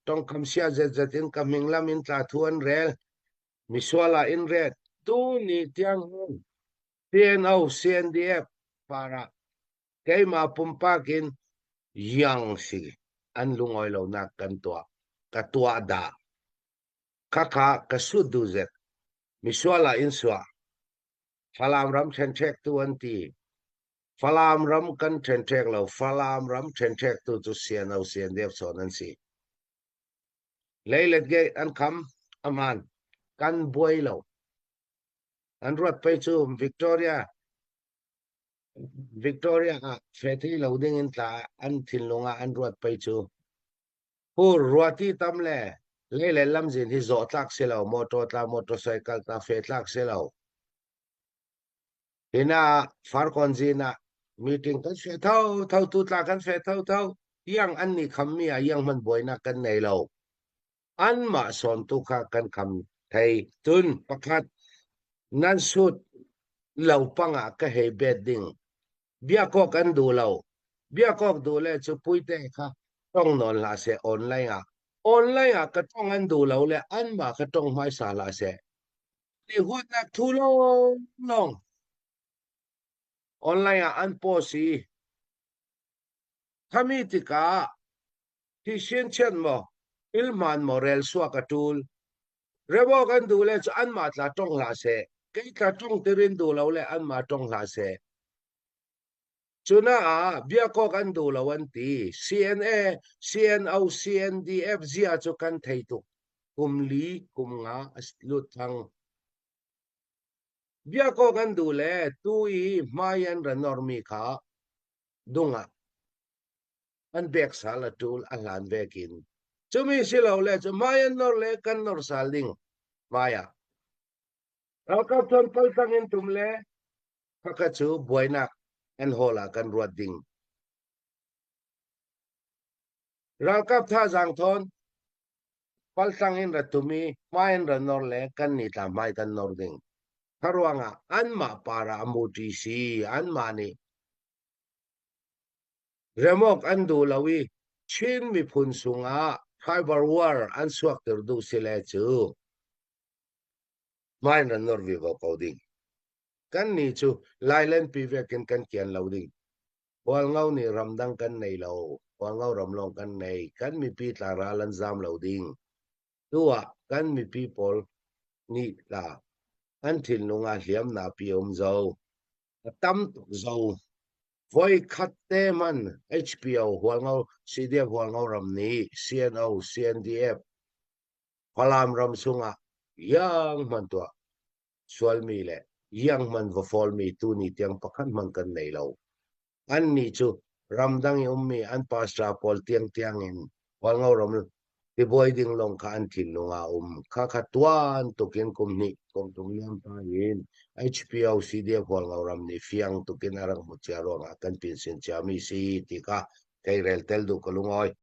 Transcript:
tong kam sia zatin kaming lam in tla thuan rel miswala in red tu ni tiang hon PNO CNDF para kay mapumpakin yang si an lungoy law na kantua katua da kaka kasuduzet miswala in swa falam ram chenchek tuanti falam ram kan chenchek law falam ram chenchek tu CNO CNDF sonan si leilet ge an kam aman kan boy law an ruat pe chu Victoria feti loading in tla an thinlunga an ruat pe chu pur ruati tamle lele lamzin hi zo tlak selo motorcycle ta fe tlak selo hina farkonzina meeting kan fe thau tu tla kan fe thau yang an ni khammi a yang man boina kan nei lo an ma son tu kha kan kham thei tun pakhat nan sut lo panga ka he bedding bia ko kan du lo bia ko du le chu puite kha tong non la se online ka tong an du lo le an ma ka tong mai sa la se ni hot na thu lo long online an po si thamitika ti shin chen mo ilman morel swa ka tul rebo kan du le chu an ma tla tong la se kai ka tong tirin du lo le an ma tong la se chuna bia ko kan du lawan ti CNA CNO CNDF zia chu kan theitu kumli kumnga aslut thang bia ko kan du le tui mayan ra normi kha dunga an bek sala tul alan vekin chumi silo le chu mayan nor le kan nor saling maya ka ton pal tangin tumle kakachu boinak en hola kan ruat ding rakap tha jang thon paltang in ratumi main ranor le kan ni ta mai kan nor ding tharwanga anma para amuti si anma ni remok andu lawi chin mi phun sunga fiber war an suak ter du sile chu main ranor vi go coding kan ni chu lailen pive kan kian loading wal ngau ni ramdang kan nei lo wal ngau ramlong kan nei kan mi pi tla ralan zam loading tua kan mi people ni la until nunga hiam na piom zo tam zo voi khatte man HPO huangau CDF huangau ram ni CNO CNDF palam ram sunga yang man tua swal mi le yang man vo fol mi tu ni tiang pakhan man kan nei lo an ni chu ramdang ummi an pastra pol tiang in huangau ram ti boy ding long kha an thin lunga kha tuan tukin kumni kom tumliam ta yin HPO CDF wal ngauram ni fiang tukin arang mucharo nga kan pinsin chami si tika kay rel tel du kalungoy